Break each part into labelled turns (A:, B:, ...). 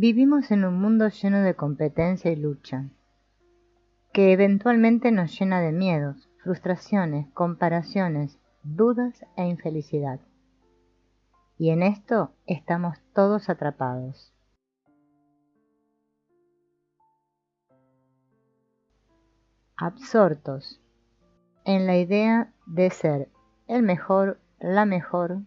A: Vivimos en un mundo lleno de competencia y lucha, que eventualmente nos llena de miedos, frustraciones, comparaciones, dudas e infelicidad. Y en esto estamos todos atrapados. Absortos en la idea de ser el mejor, la mejor,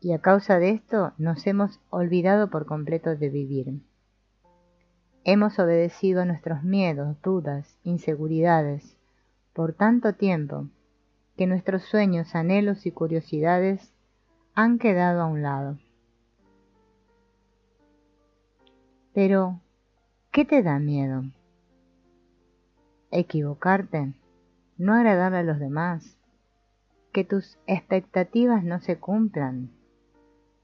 A: y a causa de esto nos hemos olvidado por completo de vivir. Hemos obedecido a nuestros miedos, dudas, inseguridades por tanto tiempo que nuestros sueños, anhelos y curiosidades han quedado a un lado. Pero, ¿qué te da miedo? ¿Equivocarte? ¿No agradarle a los demás? ¿Que tus expectativas no se cumplan?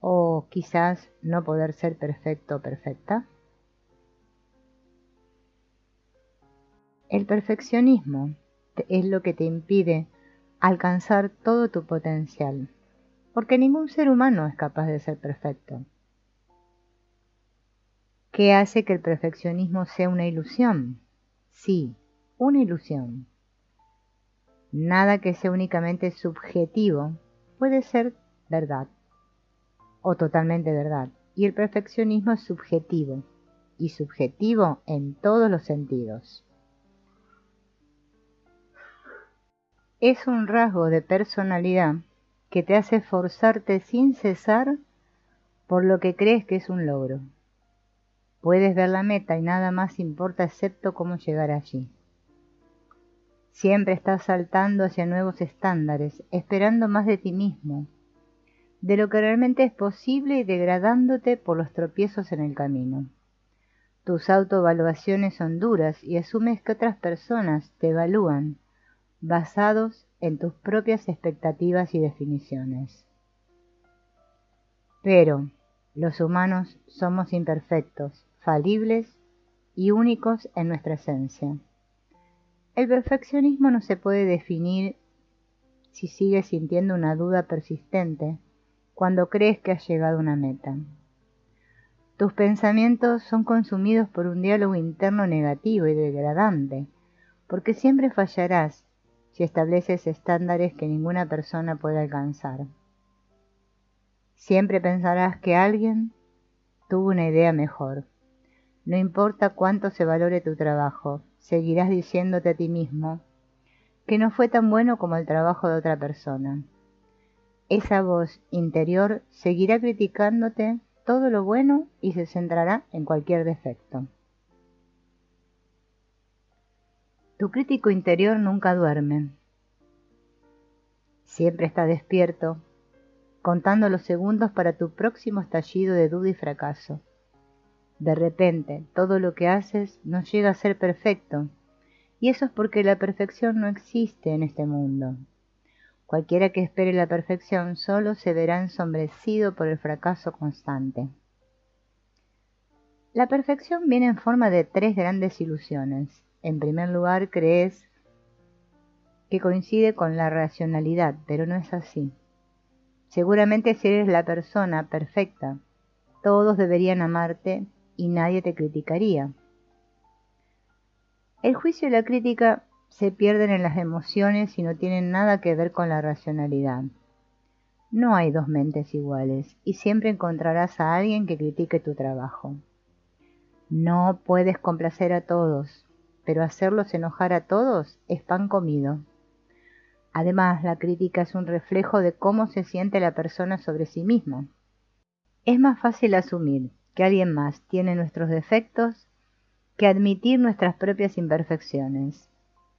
A: ¿O quizás no poder ser perfecto o perfecta? El perfeccionismo es lo que te impide alcanzar todo tu potencial, porque ningún ser humano es capaz de ser perfecto. ¿Qué hace que el perfeccionismo sea una ilusión? Sí, una ilusión. Nada que sea únicamente subjetivo puede ser verdad o totalmente verdad, y el perfeccionismo es subjetivo, y subjetivo en todos los sentidos. Es un rasgo de personalidad que te hace esforzarte sin cesar por lo que crees que es un logro. Puedes ver la meta y nada más importa excepto cómo llegar allí. Siempre estás saltando hacia nuevos estándares, esperando más de ti mismo, de lo que realmente es posible y degradándote por los tropiezos en el camino. Tus autoevaluaciones son duras y asumes que otras personas te evalúan basados en tus propias expectativas y definiciones. Pero los humanos somos imperfectos, falibles y únicos en nuestra esencia. El perfeccionismo no se puede definir si sigues sintiendo una duda persistente cuando crees que has llegado a una meta. Tus pensamientos son consumidos por un diálogo interno negativo y degradante, porque siempre fallarás si estableces estándares que ninguna persona puede alcanzar. Siempre pensarás que alguien tuvo una idea mejor. No importa cuánto se valore tu trabajo, seguirás diciéndote a ti mismo que no fue tan bueno como el trabajo de otra persona. Esa voz interior seguirá criticándote todo lo bueno y se centrará en cualquier defecto. Tu crítico interior nunca duerme. Siempre está despierto, contando los segundos para tu próximo estallido de duda y fracaso. De repente, todo lo que haces no llega a ser perfecto, y eso es porque la perfección no existe en este mundo. Cualquiera que espere la perfección solo se verá ensombrecido por el fracaso constante. La perfección viene en forma de 3 grandes ilusiones. En primer lugar, crees que coincide con la racionalidad, pero no es así. Seguramente si eres la persona perfecta, todos deberían amarte y nadie te criticaría. El juicio y la crítica se pierden en las emociones y no tienen nada que ver con la racionalidad. No hay 2 mentes iguales y siempre encontrarás a alguien que critique tu trabajo. No puedes complacer a todos, pero hacerlos enojar a todos es pan comido. Además, la crítica es un reflejo de cómo se siente la persona sobre sí misma. Es más fácil asumir que alguien más tiene nuestros defectos que admitir nuestras propias imperfecciones.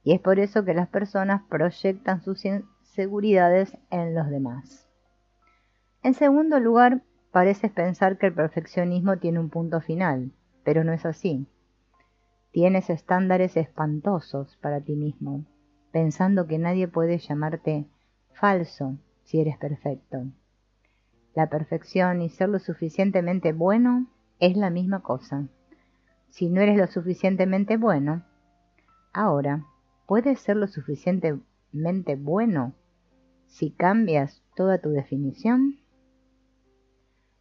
A: Y es por eso que las personas proyectan sus inseguridades en los demás. En segundo lugar, pareces pensar que el perfeccionismo tiene un punto final, pero no es así. Tienes estándares espantosos para ti mismo, pensando que nadie puede llamarte falso si eres perfecto. La perfección y ser lo suficientemente bueno es la misma cosa. Si no eres lo suficientemente bueno, ahora puedes ser lo suficientemente bueno si cambias toda tu definición.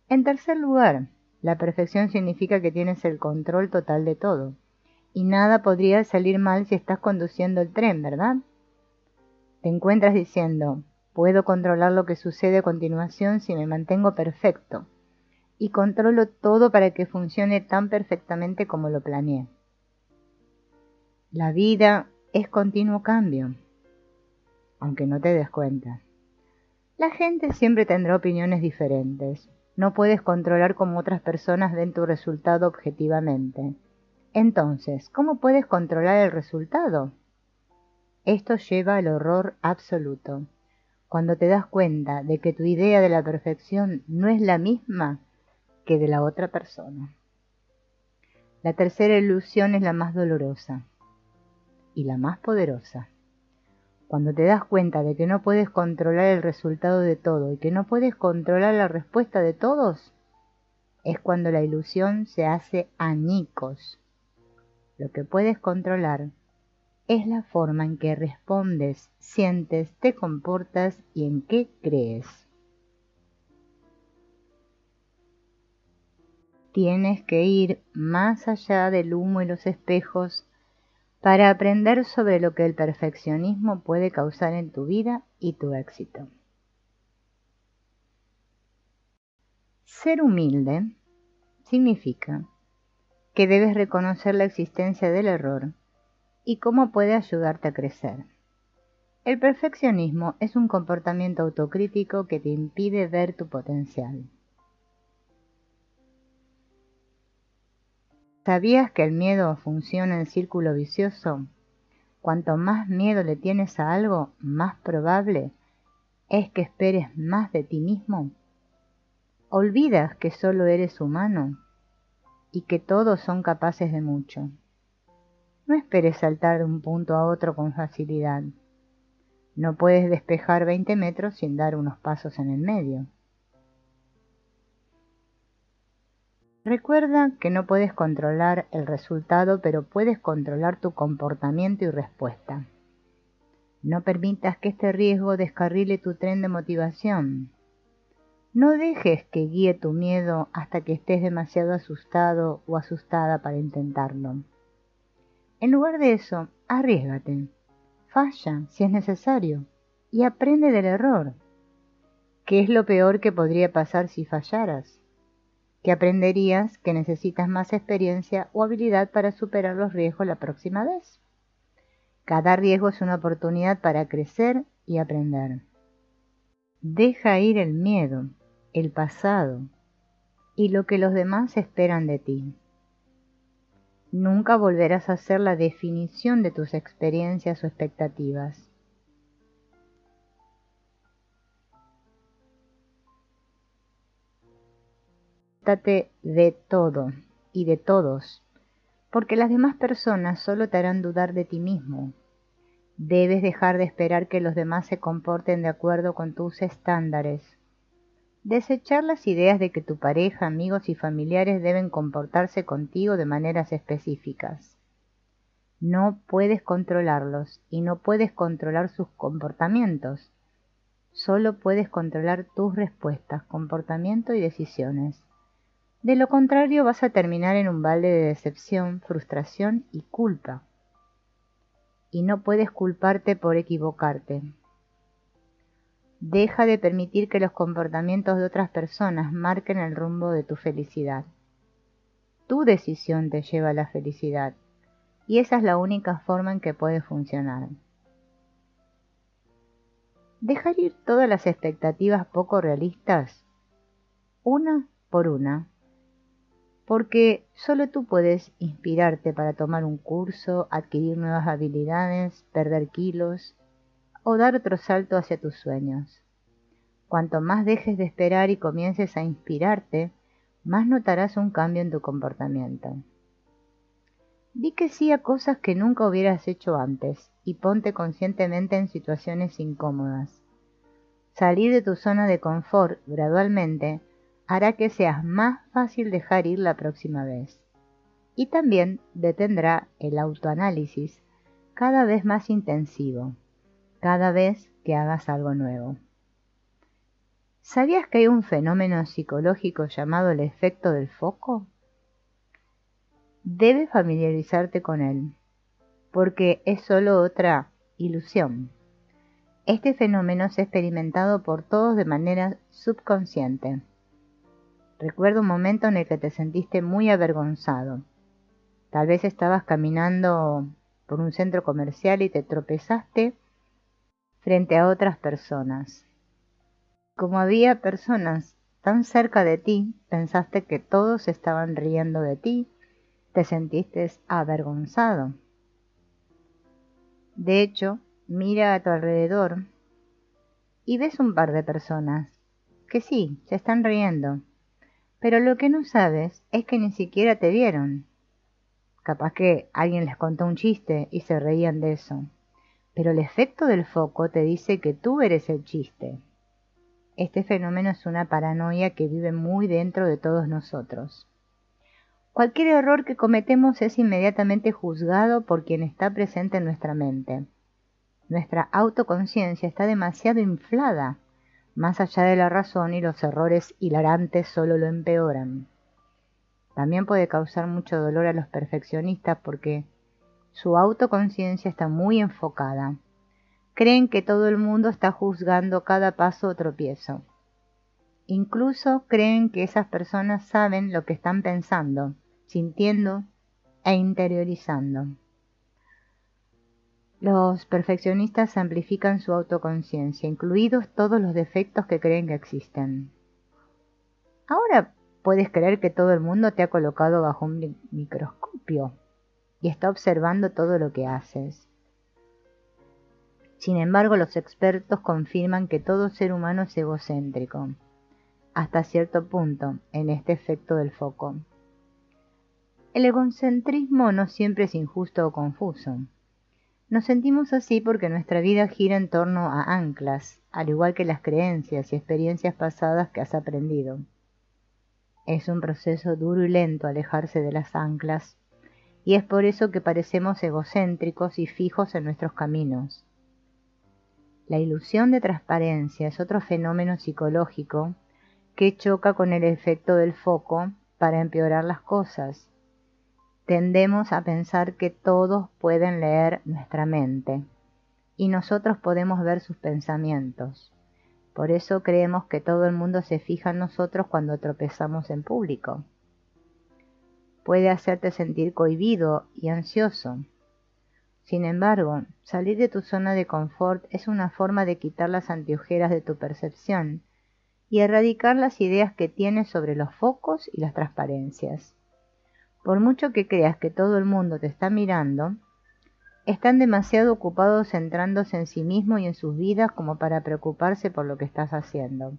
A: En tercer lugar, La perfección significa que tienes el control total de todo. Y nada podría salir mal si estás conduciendo el tren, ¿verdad? Te encuentras diciendo, puedo controlar lo que sucede a continuación si me mantengo perfecto. Y controlo todo para que funcione tan perfectamente como lo planeé. La vida es continuo cambio, aunque no te des cuenta. La gente siempre tendrá opiniones diferentes. No puedes controlar cómo otras personas ven tu resultado objetivamente. Entonces, ¿cómo puedes controlar el resultado? Esto lleva al horror absoluto. Cuando te das cuenta de que tu idea de la perfección no es la misma que de la otra persona. La tercera ilusión es la más dolorosa y la más poderosa. Cuando te das cuenta de que no puedes controlar el resultado de todo y que no puedes controlar la respuesta de todos, es cuando la ilusión se hace añicos. Lo que puedes controlar es la forma en que respondes, sientes, te comportas y en qué crees. Tienes que ir más allá del humo y los espejos para aprender sobre lo que el perfeccionismo puede causar en tu vida y tu éxito. Ser humilde significa que debes reconocer la existencia del error y cómo puede ayudarte a crecer. El perfeccionismo es un comportamiento autocrítico que te impide ver tu potencial. ¿Sabías que el miedo funciona en círculo vicioso? Cuanto más miedo le tienes a algo, más probable es que esperes más de ti mismo. Olvidas que solo eres humano y que todos son capaces de mucho. No esperes saltar de un punto a otro con facilidad. No puedes despejar 20 metros sin dar unos pasos en el medio. Recuerda que no puedes controlar el resultado, pero puedes controlar tu comportamiento y respuesta. No permitas que este riesgo descarrile tu tren de motivación. No dejes que guíe tu miedo hasta que estés demasiado asustado o asustada para intentarlo. En lugar de eso, arriésgate. Falla si es necesario y aprende del error. ¿Qué es lo peor que podría pasar si fallaras? Que aprenderías que necesitas más experiencia o habilidad para superar los riesgos la próxima vez. Cada riesgo es una oportunidad para crecer y aprender. Deja ir el miedo, el pasado y lo que los demás esperan de ti. Nunca volverás a ser la definición de tus experiencias o expectativas. Trate de todo y de todos, porque las demás personas solo te harán dudar de ti mismo. Debes dejar de esperar que los demás se comporten de acuerdo con tus estándares. Desechar las ideas de que tu pareja, amigos y familiares deben comportarse contigo de maneras específicas. No puedes controlarlos y no puedes controlar sus comportamientos. Solo puedes controlar tus respuestas, comportamiento y decisiones. De lo contrario vas a terminar en un balde de decepción, frustración y culpa. Y no puedes culparte por equivocarte. Deja de permitir que los comportamientos de otras personas marquen el rumbo de tu felicidad. Tu decisión te lleva a la felicidad y esa es la única forma en que puede funcionar. Dejar ir todas las expectativas poco realistas, una por una, porque solo tú puedes inspirarte para tomar un curso, adquirir nuevas habilidades, perder kilos o dar otro salto hacia tus sueños. Cuanto más dejes de esperar y comiences a inspirarte, más notarás un cambio en tu comportamiento. Di que sí a cosas que nunca hubieras hecho antes y ponte conscientemente en situaciones incómodas. Salir de tu zona de confort gradualmente hará que seas más fácil dejar ir la próxima vez. Y también detendrá el autoanálisis cada vez más intensivo, cada vez que hagas algo nuevo. ¿Sabías que hay un fenómeno psicológico llamado el efecto del foco? Debes familiarizarte con él, porque es solo otra ilusión. Este fenómeno es experimentado por todos de manera subconsciente. Recuerda un momento en el que te sentiste muy avergonzado. Tal vez estabas caminando por un centro comercial y te tropezaste frente a otras personas. Como había personas tan cerca de ti, pensaste que todos estaban riendo de ti, te sentiste avergonzado. De hecho, mira a tu alrededor y ves un par de personas que sí, se están riendo, pero lo que no sabes es que ni siquiera te vieron. Capaz que alguien les contó un chiste y se reían de eso, pero el efecto del foco te dice que tú eres el chiste. Este fenómeno es una paranoia que vive muy dentro de todos nosotros. Cualquier error que cometemos es inmediatamente juzgado por quien está presente en nuestra mente. Nuestra autoconciencia está demasiado inflada, más allá de la razón, y los errores hilarantes solo lo empeoran. También puede causar mucho dolor a los perfeccionistas porque su autoconciencia está muy enfocada. Creen que todo el mundo está juzgando cada paso o tropiezo. Incluso creen que esas personas saben lo que están pensando, sintiendo e interiorizando. Los perfeccionistas amplifican su autoconciencia, incluidos todos los defectos que creen que existen. Ahora puedes creer que todo el mundo te ha colocado bajo un microscopio y está observando todo lo que haces. Sin embargo, los expertos confirman que todo ser humano es egocéntrico, hasta cierto punto, en este efecto del foco. El egocentrismo no siempre es injusto o confuso. Nos sentimos así porque nuestra vida gira en torno a anclas, al igual que las creencias y experiencias pasadas que has aprendido. Es un proceso duro y lento alejarse de las anclas, y es por eso que parecemos egocéntricos y fijos en nuestros caminos. La ilusión de transparencia es otro fenómeno psicológico que choca con el efecto del foco para empeorar las cosas. Tendemos a pensar que todos pueden leer nuestra mente y nosotros podemos ver sus pensamientos. Por eso creemos que todo el mundo se fija en nosotros cuando tropezamos en público. Puede hacerte sentir cohibido y ansioso. Sin embargo, salir de tu zona de confort es una forma de quitar las anteojeras de tu percepción y erradicar las ideas que tienes sobre los focos y las transparencias. Por mucho que creas que todo el mundo te está mirando, están demasiado ocupados centrándose en sí mismos y en sus vidas como para preocuparse por lo que estás haciendo.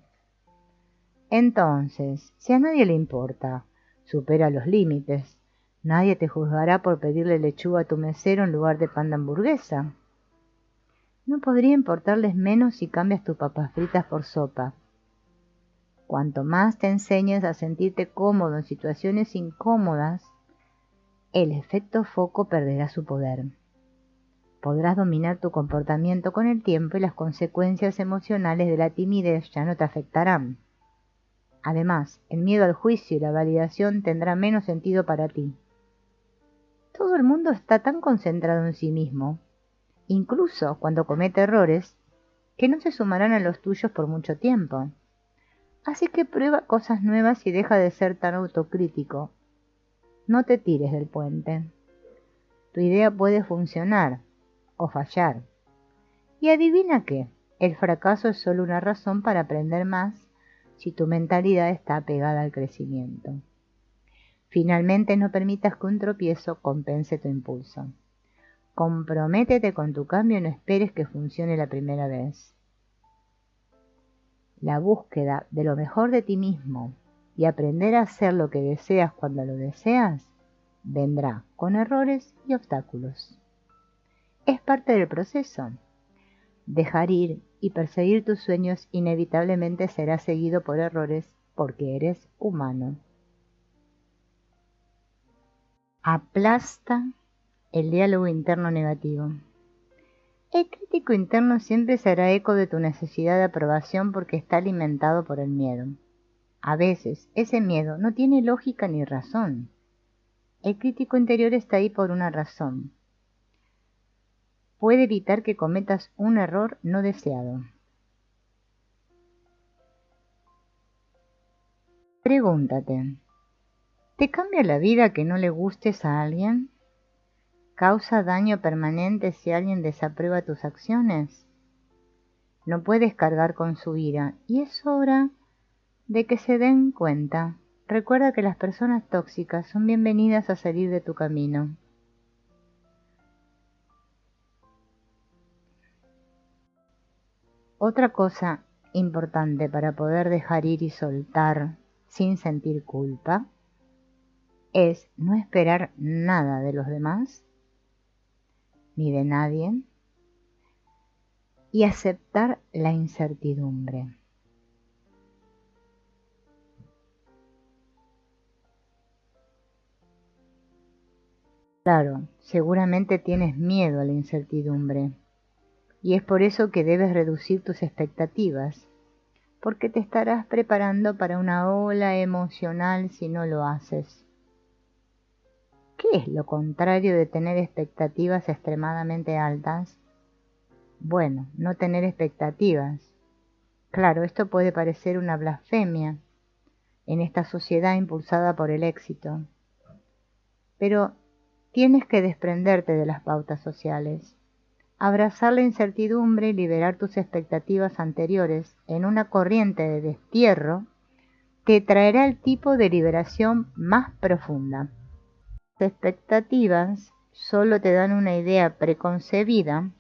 A: Entonces, si a nadie le importa, supera los límites. Nadie te juzgará por pedirle lechuga a tu mesero en lugar de pan de hamburguesa. No podría importarles menos si cambias tus papas fritas por sopa. Cuanto más te enseñes a sentirte cómodo en situaciones incómodas, el efecto foco perderá su poder. Podrás dominar tu comportamiento con el tiempo y las consecuencias emocionales de la timidez ya no te afectarán. Además, el miedo al juicio y la validación tendrá menos sentido para ti. Todo el mundo está tan concentrado en sí mismo, incluso cuando comete errores, que no se sumarán a los tuyos por mucho tiempo. Así que prueba cosas nuevas y deja de ser tan autocrítico. No te tires del puente. Tu idea puede funcionar o fallar. Y adivina qué, el fracaso es solo una razón para aprender más si tu mentalidad está pegada al crecimiento. Finalmente, no permitas que un tropiezo compense tu impulso. Comprométete con tu cambio y no esperes que funcione la primera vez. La búsqueda de lo mejor de ti mismo y aprender a hacer lo que deseas cuando lo deseas, vendrá con errores y obstáculos. Es parte del proceso. Dejar ir y perseguir tus sueños inevitablemente será seguido por errores porque eres humano. Aplasta el diálogo interno negativo. El crítico interno siempre se hará eco de tu necesidad de aprobación porque está alimentado por el miedo. A veces, ese miedo no tiene lógica ni razón. El crítico interior está ahí por una razón. Puede evitar que cometas un error no deseado. Pregúntate, ¿te cambia la vida que no le gustes a alguien? ¿Causa daño permanente si alguien desaprueba tus acciones? No puedes cargar con su ira y es hora de que se den cuenta. Recuerda que las personas tóxicas son bienvenidas a salir de tu camino. Otra cosa importante para poder dejar ir y soltar sin sentir culpa es no esperar nada de los demás ni de nadie y aceptar la incertidumbre. Claro, seguramente tienes miedo a la incertidumbre y es por eso que debes reducir tus expectativas, porque te estarás preparando para una ola emocional si no lo haces. ¿Qué es lo contrario de tener expectativas extremadamente altas? Bueno, no tener expectativas. Claro, esto puede parecer una blasfemia en esta sociedad impulsada por el éxito, pero tienes que desprenderte de las pautas sociales, abrazar la incertidumbre y liberar tus expectativas anteriores en una corriente de destierro te traerá el tipo de liberación más profunda. Las expectativas solo te dan una idea preconcebida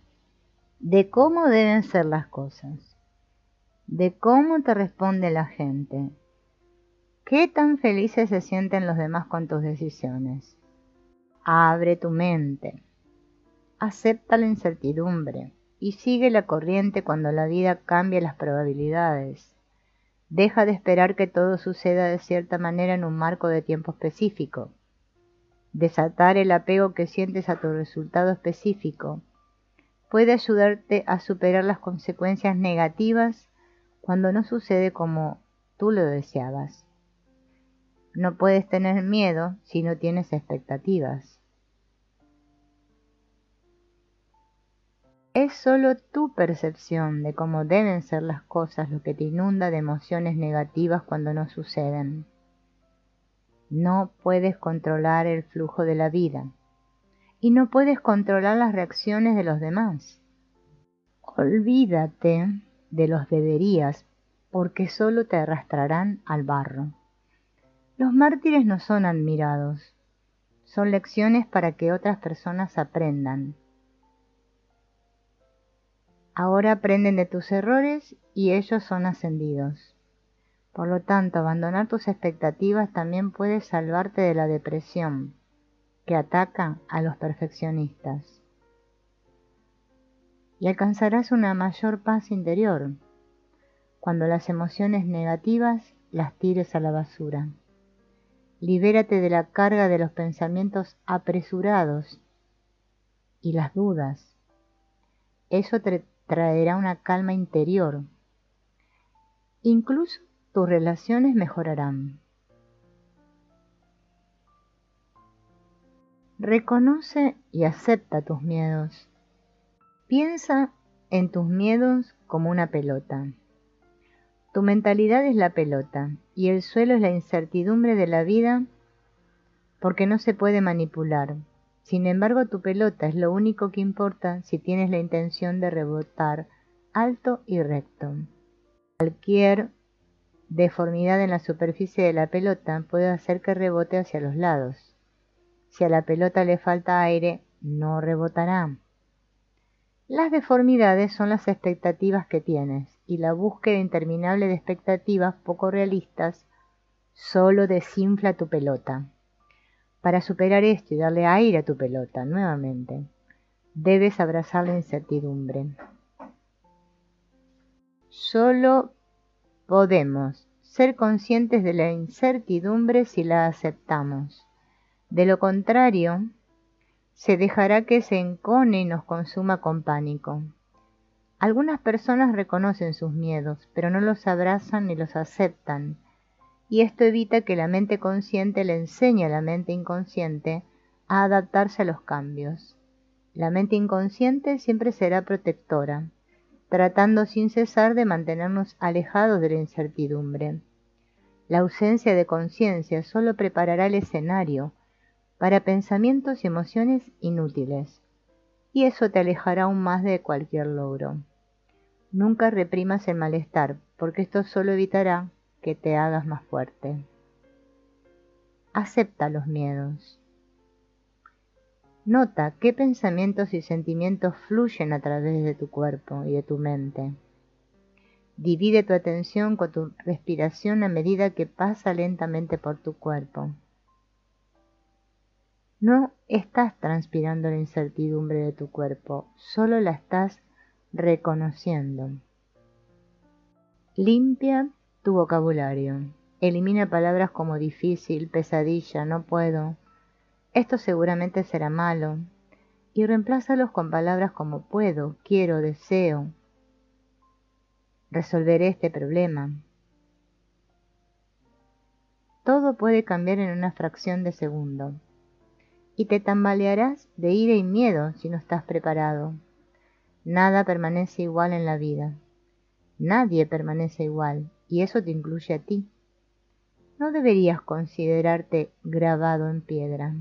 A: de cómo deben ser las cosas, de cómo te responde la gente, qué tan felices se sienten los demás con tus decisiones. Abre tu mente, acepta la incertidumbre y sigue la corriente cuando la vida cambie las probabilidades. Deja de esperar que todo suceda de cierta manera en un marco de tiempo específico. Desatar el apego que sientes a tu resultado específico puede ayudarte a superar las consecuencias negativas cuando no sucede como tú lo deseabas. No puedes tener miedo si no tienes expectativas. Es solo tu percepción de cómo deben ser las cosas lo que te inunda de emociones negativas cuando no suceden. No puedes controlar el flujo de la vida y no puedes controlar las reacciones de los demás. Olvídate de los deberías porque solo te arrastrarán al barro. Los mártires no son admirados, son lecciones para que otras personas aprendan. Ahora aprenden de tus errores y ellos son ascendidos. Por lo tanto, abandonar tus expectativas también puede salvarte de la depresión que ataca a los perfeccionistas. Y alcanzarás una mayor paz interior cuando las emociones negativas las tires a la basura. Libérate de la carga de los pensamientos apresurados y las dudas. Eso te traerá una calma interior. Incluso tus relaciones mejorarán. Reconoce y acepta tus miedos. Piensa en tus miedos como una pelota. Tu mentalidad es la pelota y el suelo es la incertidumbre de la vida porque no se puede manipular. Sin embargo, tu pelota es lo único que importa si tienes la intención de rebotar alto y recto. Cualquier deformidad en la superficie de la pelota puede hacer que rebote hacia los lados. Si a la pelota le falta aire, no rebotará. Las deformidades son las expectativas que tienes y la búsqueda interminable de expectativas poco realistas solo desinfla tu pelota. Para superar esto y darle aire a tu pelota nuevamente, debes abrazar la incertidumbre. Solo podemos ser conscientes de la incertidumbre si la aceptamos. De lo contrario, se dejará que se encone y nos consuma con pánico. Algunas personas reconocen sus miedos, pero no los abrazan ni los aceptan, y esto evita que la mente consciente le enseñe a la mente inconsciente a adaptarse a los cambios. La mente inconsciente siempre será protectora, tratando sin cesar de mantenernos alejados de la incertidumbre. La ausencia de conciencia solo preparará el escenario para pensamientos y emociones inútiles, y eso te alejará aún más de cualquier logro. Nunca reprimas el malestar, porque esto solo evitará que te hagas más fuerte. Acepta los miedos. Nota qué pensamientos y sentimientos fluyen a través de tu cuerpo y de tu mente. Divide tu atención con tu respiración a medida que pasa lentamente por tu cuerpo. No estás transpirando la incertidumbre de tu cuerpo, solo la estás reconociendo. Limpia tu vocabulario. Elimina palabras como difícil, pesadilla, no puedo. Esto seguramente será malo. Y reemplázalos con palabras como puedo, quiero, deseo. Resolveré este problema. Todo puede cambiar en una fracción de segundo. Y te tambalearás de ira y miedo si no estás preparado. Nada permanece igual en la vida. Nadie permanece igual, y eso te incluye a ti. No deberías considerarte grabado en piedra.